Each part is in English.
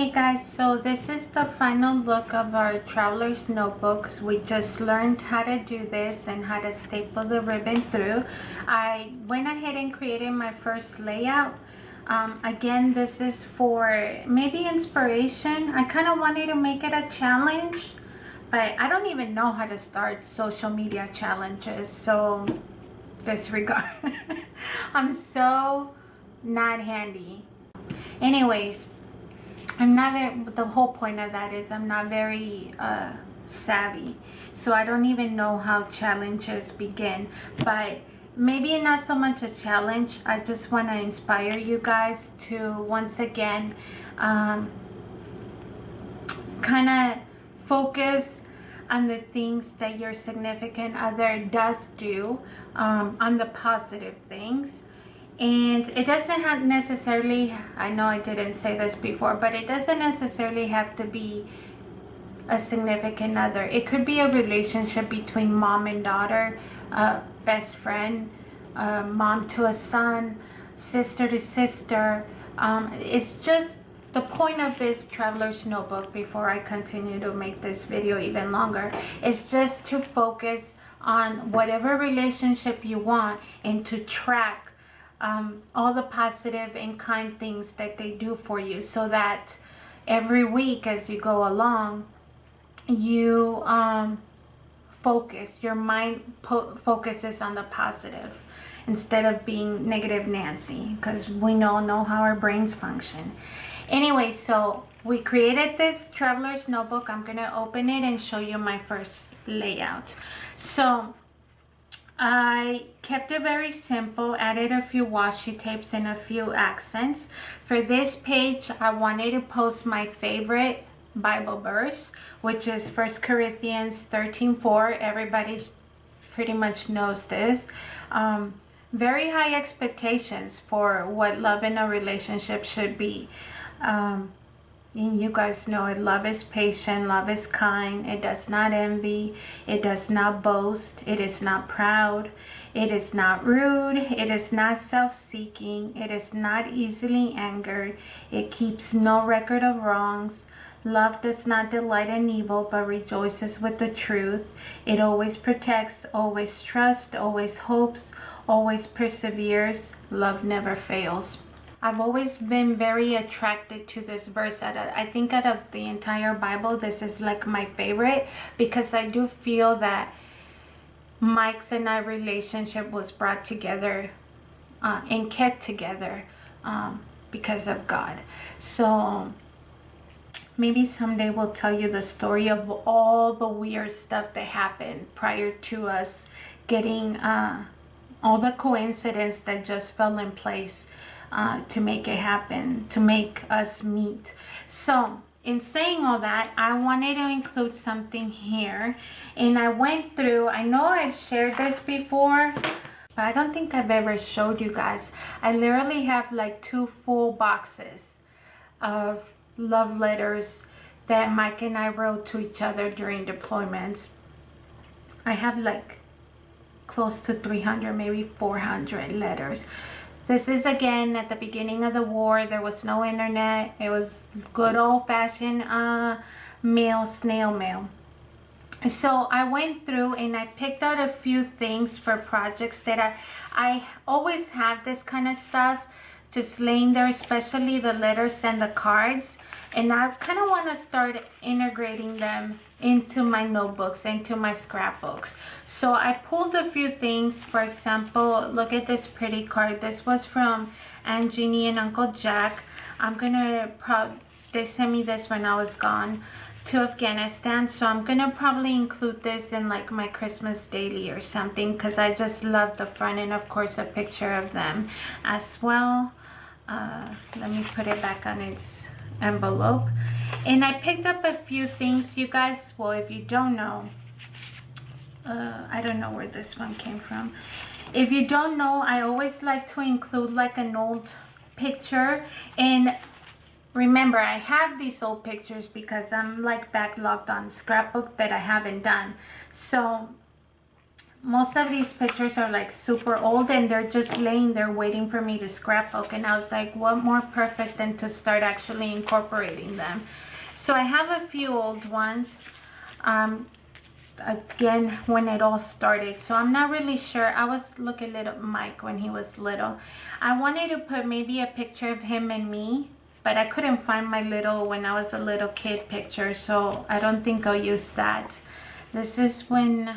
Hey guys, so this is the final look of our traveler's notebooks. We just learned how to do this and how to staple the ribbon through. I went ahead and created my first layout. Again, this is for maybe inspiration. I kind of wanted to make it a challenge, but I don't even know how to start social media challenges, so disregard. I'm so not handy. Anyways, the whole point of that is I'm not very savvy, so I don't even know how challenges begin. But maybe not so much a challenge, I just want to inspire you guys to once again kind of focus on the things that your significant other does do, on the positive things. And it doesn't have necessarily, I know I didn't say this before, but it doesn't necessarily have to be a significant other. It could be a relationship between mom and daughter, best friend, mom to a son, sister to sister. It's just the point of this traveler's notebook, before I continue to make this video even longer, is just to focus on whatever relationship you want and to track all the positive and kind things that they do for you, so that every week as you go along, you focus, your mind focuses on the positive instead of being negative Nancy, because we all know how our brains function. Anyway, so we created this traveler's notebook. I'm gonna open it and show you my first layout. So I kept it very simple, added a few washi tapes and a few accents. For this page, I wanted to post my favorite Bible verse, which is 1 Corinthians 13:4. Everybody pretty much knows this. Very high expectations for what love in a relationship should be. And you guys know it. Love is patient, love is kind, it does not envy, it does not boast, it is not proud, it is not rude, it is not self-seeking, it is not easily angered, it keeps no record of wrongs. Love does not delight in evil, but rejoices with the truth. It always protects, always trusts, always hopes, always perseveres. Love never fails. I've always been very attracted to this verse. I think out of the entire Bible, this is like my favorite, because I do feel that Mike's and I relationship was brought together and kept together because of God. So maybe someday we'll tell you the story of all the weird stuff that happened prior to us getting all the coincidence that just fell in place to make it happen, to make us meet. So in saying all that, I wanted to include something here, and I went through, I know I've shared this before, but I don't think I've ever showed you guys. I literally have like 2 full boxes of love letters that Mike and I wrote to each other during deployments. I have like close to 300, maybe 400 letters. This is again at the beginning of the war. There was no internet. It was good old-fashioned mail, snail mail. So I went through and I picked out a few things for projects that I always have this kind of stuff just laying there, especially the letters and the cards, and I kind of want to start integrating them into my notebooks, into my scrapbooks. So I pulled a few things. For example, look at this pretty card. This was from Aunt Jeannie and Uncle Jack. They sent me this when I was gone to Afghanistan, so I'm gonna probably include this in like my Christmas daily or something, because I just love the front, and of course a picture of them as well. Let me put it back on its envelope. And I picked up a few things, you guys. Well, if you don't know, I don't know where this one came from. If you don't know, I always like to include like an old picture. And remember, I have these old pictures because I'm like backlogged on scrapbook that I haven't done. So most of these pictures are like super old and they're just laying there waiting for me to scrapbook, and I was like, what more perfect than to start actually incorporating them. So I have a few old ones, again, when it all started. So I'm not really sure. I was looking at Mike when he was little. I wanted to put maybe a picture of him and me, but I couldn't find my little, when I was a little kid picture, so I don't think I'll use that. This is when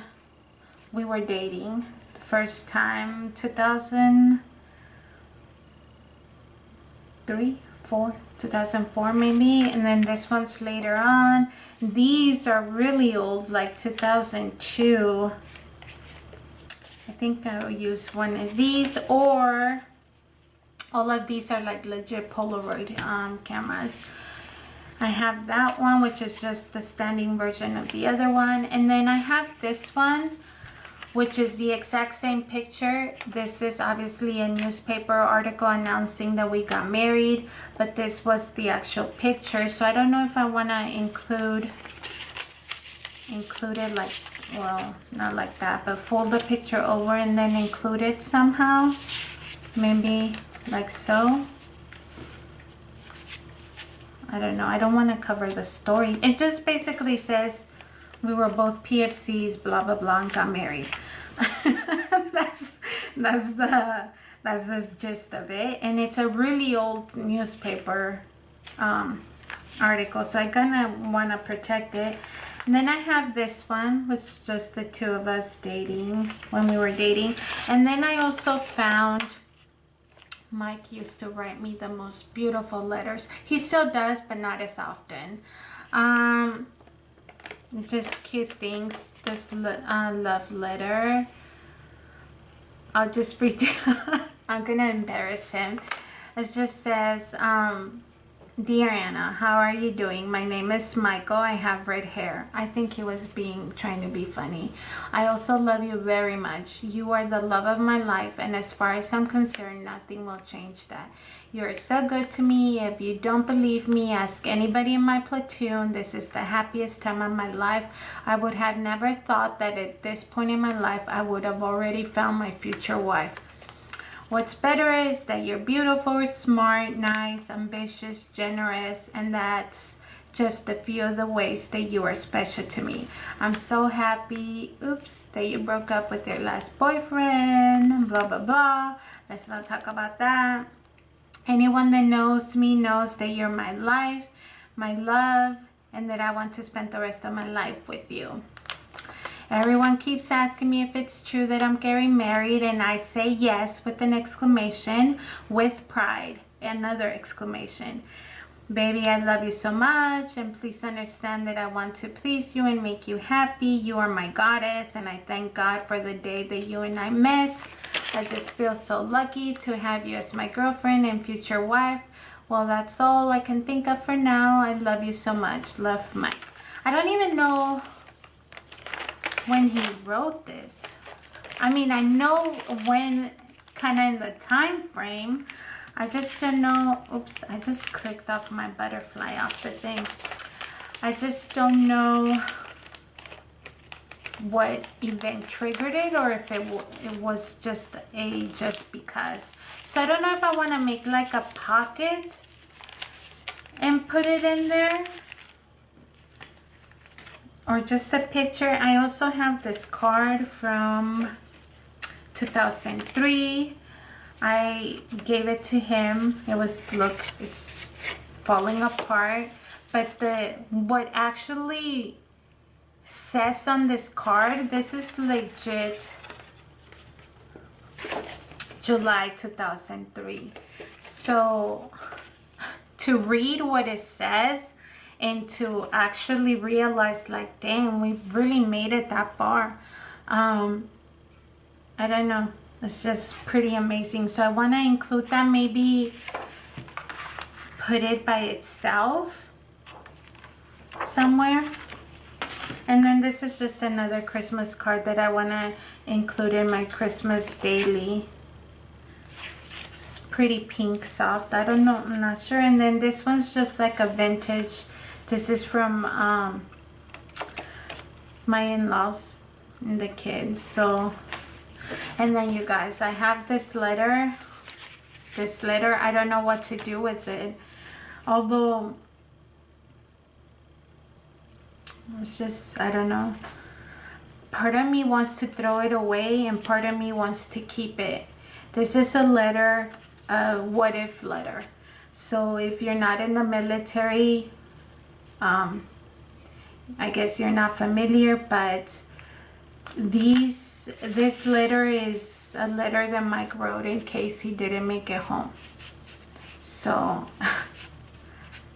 we were dating the first time, 2004 maybe, and then this one's later on. These are really old, like 2002. I think I'll use one of these, or all of these are like legit Polaroid cameras. I have that one, which is just the standing version of the other one, and then I have this one, which is the exact same picture. This is obviously a newspaper article announcing that we got married, but this was the actual picture. So I don't know if I want to include it like, well, not like that, but fold the picture over and then include it somehow. Maybe like so. I don't know. I don't want to cover the story. It just basically says we were both PFCs, blah blah blah, and got married. that's the gist of it, and it's a really old newspaper article, so I kind of want to protect it. And then I have this one, which is just the two of us dating, when we were dating. And then I also found, Mike used to write me the most beautiful letters. He still does, but not as often. It's just cute things. This love letter. I'll just read. I'm gonna embarrass him. It just says, Dear Anna, how are you doing? My name is Michael. I have red hair. I think he was trying to be funny. I also love you very much. You are the love of my life, and as far as I'm concerned, nothing will change that. You're so good to me. If you don't believe me, ask anybody in my platoon. This is the happiest time of my life. I would have never thought that at this point in my life, I would have already found my future wife. What's better is that you're beautiful, smart, nice, ambitious, generous, and that's just a few of the ways that you are special to me. I'm so happy, that you broke up with your last boyfriend, blah, blah, blah. Let's not talk about that. Anyone that knows me knows that you're my life, my love, and that I want to spend the rest of my life with you. Everyone keeps asking me if it's true that I'm getting married, and I say yes with an exclamation, with pride, another exclamation. Baby, I love you so much, and please understand that I want to please you and make you happy. You are my goddess, and I thank God for the day that you and I met. I just feel so lucky to have you as my girlfriend and future wife. Well, that's all I can think of for now. I love you so much. Love, Mike. I don't even know when he wrote this. I mean, I know when, kind of in the time frame. I just don't know. Oops, I just clicked off my butterfly off the thing. I just don't know what event triggered it, or if it was just because. So I don't know if I want to make like a pocket and put it in there, or just a picture. I also have this card from 2003. I gave it to him. It was, look, it's falling apart. But what actually says on this card, this is legit July 2003. So to read what it says and to actually realize, like, dang, we've really made it that far. I don't know. It's just pretty amazing. So I want to include that, maybe put it by itself somewhere. And then this is just another Christmas card that I want to include in my Christmas daily. It's pretty pink, soft. I don't know. I'm not sure. And then this one's just like a vintage. This is from my in-laws. and the kids. So, and then you guys, I have this letter. This letter, I don't know what to do with it. Although, it's just, I don't know. Part of me wants to throw it away and part of me wants to keep it. This is a letter, a what if letter. So if you're not in the military, I guess you're not familiar, but this letter is a letter that Mike wrote in case he didn't make it home. So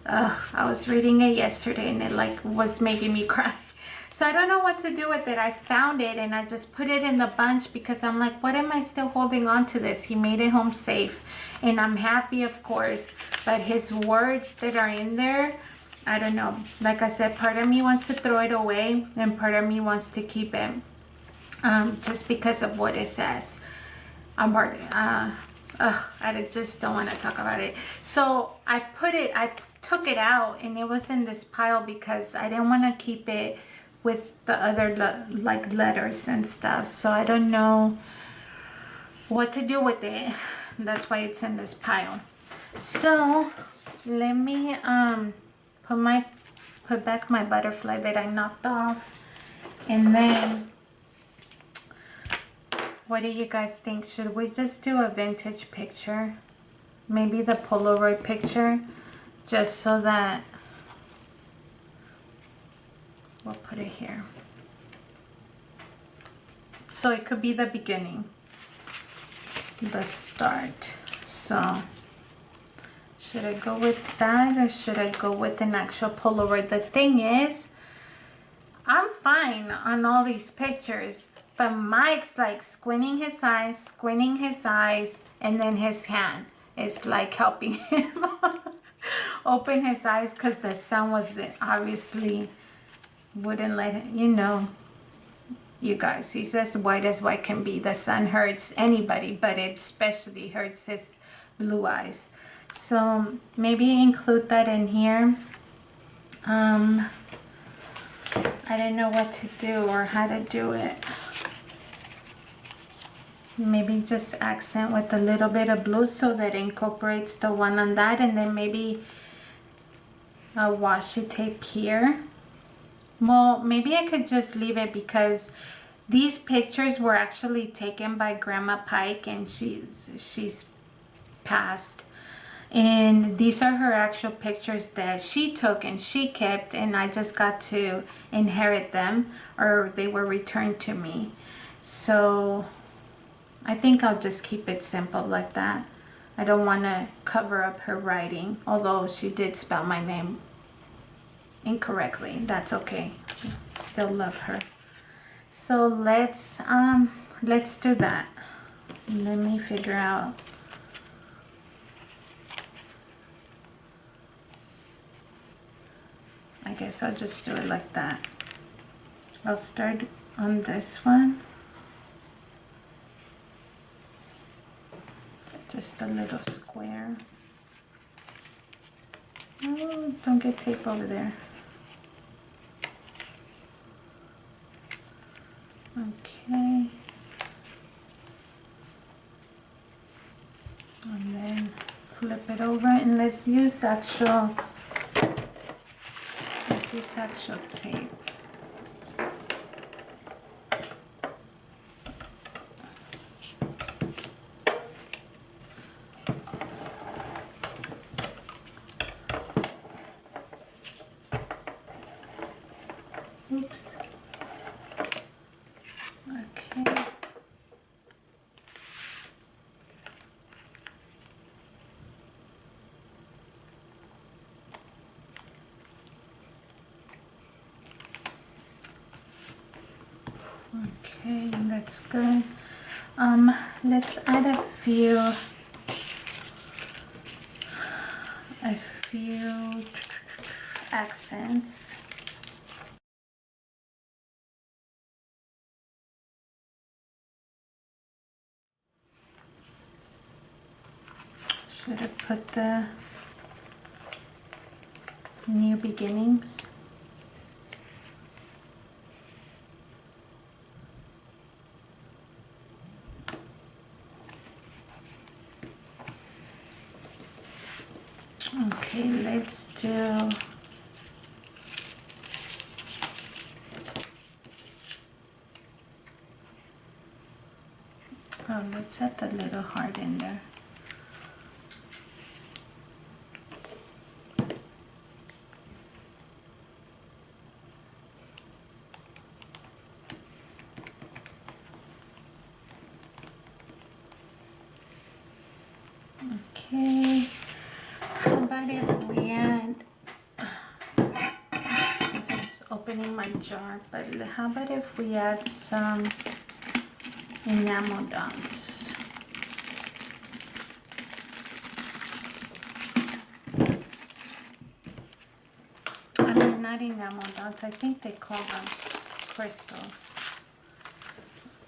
I was reading it yesterday and it like was making me cry. So I don't know what to do with it. I found it and I just put it in the bunch because I'm like, what am I still holding on to this? He made it home safe and I'm happy, of course, but his words that are in there, I don't know. Like I said, part of me wants to throw it away and part of me wants to keep it, just because of what it says. I just don't want to talk about it. So I took it out and it was in this pile because I didn't want to keep it with the other like letters and stuff. So I don't know what to do with it. That's why it's in this pile. So let me put back my butterfly that I knocked off, and then what do you guys think? Should we just do a vintage picture? Maybe the Polaroid picture, just so that we'll put it here. So it could be the beginning, the start. So should I go with that or should I go with an actual Polaroid? The thing is, I'm fine on all these pictures, but Mike's like squinting his eyes, and then his hand is like helping him open his eyes because the sun was obviously wouldn't let him, you know, you guys, he's as white can be. The sun hurts anybody, but it especially hurts his blue eyes. So maybe include that in here. I don't know what to do or how to do it. Maybe just accent with a little bit of blue so that it incorporates the one on that, and then maybe a washi tape here. Well, maybe I could just leave it because these pictures were actually taken by Grandma Pike and she's passed. And these are her actual pictures that she took and she kept, and I just got to inherit them, or they were returned to me. So I think I'll just keep it simple like that. I don't want to cover up her writing, although she did spell my name incorrectly. That's okay. Still love her. So let's do that. Let me figure out. I guess I'll just do it like that. I'll start on this one. Just a little square. Oh, don't get tape over there. Okay. And then flip it over and let's use actual tape. Oops. Okay. Okay, that's good. Let's add a few accents. Should I put the new beginnings? Let's add the little heart in there. Okay, how about if we add, I'm just opening my jar, but how about if we add some enamel dots? I mean, not enamel dots, I think they call them crystals.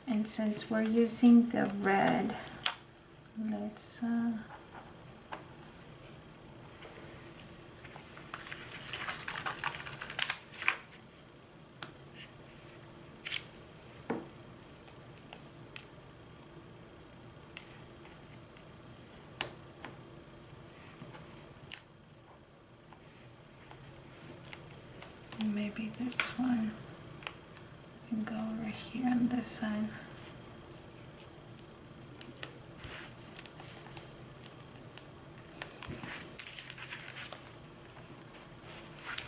And since we're using the red, let's maybe this one can go over here on this side.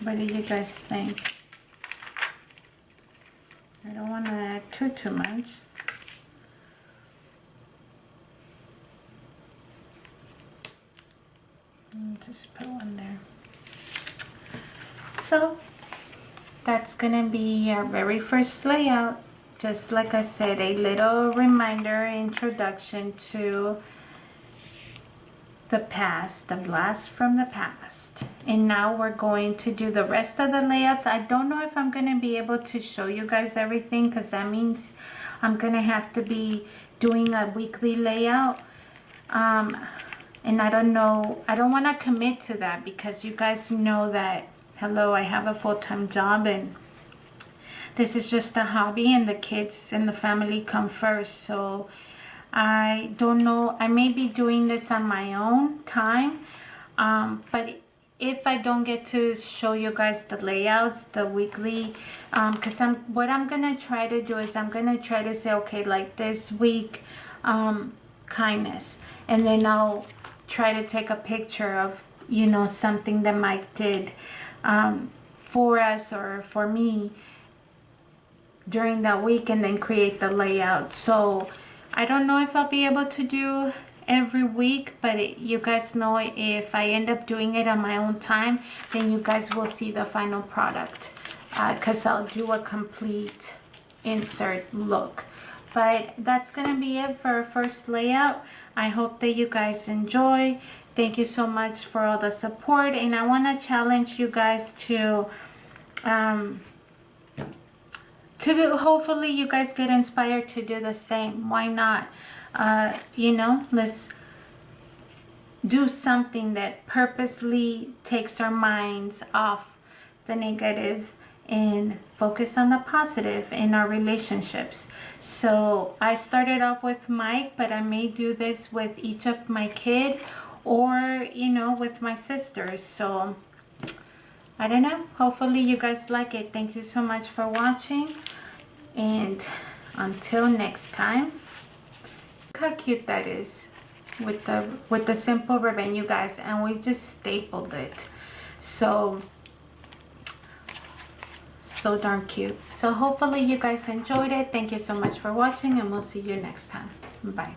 What do you guys think? I don't want to add too much. Just put one there. So that's gonna be our very first layout. Just like I said, a little reminder, introduction to the past, the blast from the past. And now we're going to do the rest of the layouts. I don't know if I'm going to be able to show you guys everything, because that means I'm going to have to be doing a weekly layout. And I don't know, I don't want to commit to that, because you guys know that, hello, I have a full-time job and this is just a hobby, and the kids and the family come first. So I don't know, I may be doing this on my own time, but if I don't get to show you guys the layouts, the weekly, because what I'm gonna try to do is I'm gonna try to say, okay, like this week, kindness, and then I'll try to take a picture of, you know, something that Mike did for us or for me during that week, and then create the layout. So I don't know if I'll be able to do every week, but you guys know, if I end up doing it on my own time, then you guys will see the final product, because I'll do a complete insert look. But that's gonna be it for our first layout. I hope that you guys enjoy. Thank you so much for all the support, and I want to challenge you guys to hopefully you guys get inspired to do the same. Why not? You know, let's do something that purposely takes our minds off the negative and focus on the positive in our relationships. So I started off with Mike, but I may do this with each of my kids, or, you know, with my sisters. So I don't know. Hopefully you guys like it. Thank you so much for watching. And until next time. Look how cute that is with the simple ribbon, you guys. And we just stapled it. So darn cute. So hopefully you guys enjoyed it. Thank you so much for watching, and we'll see you next time. Bye.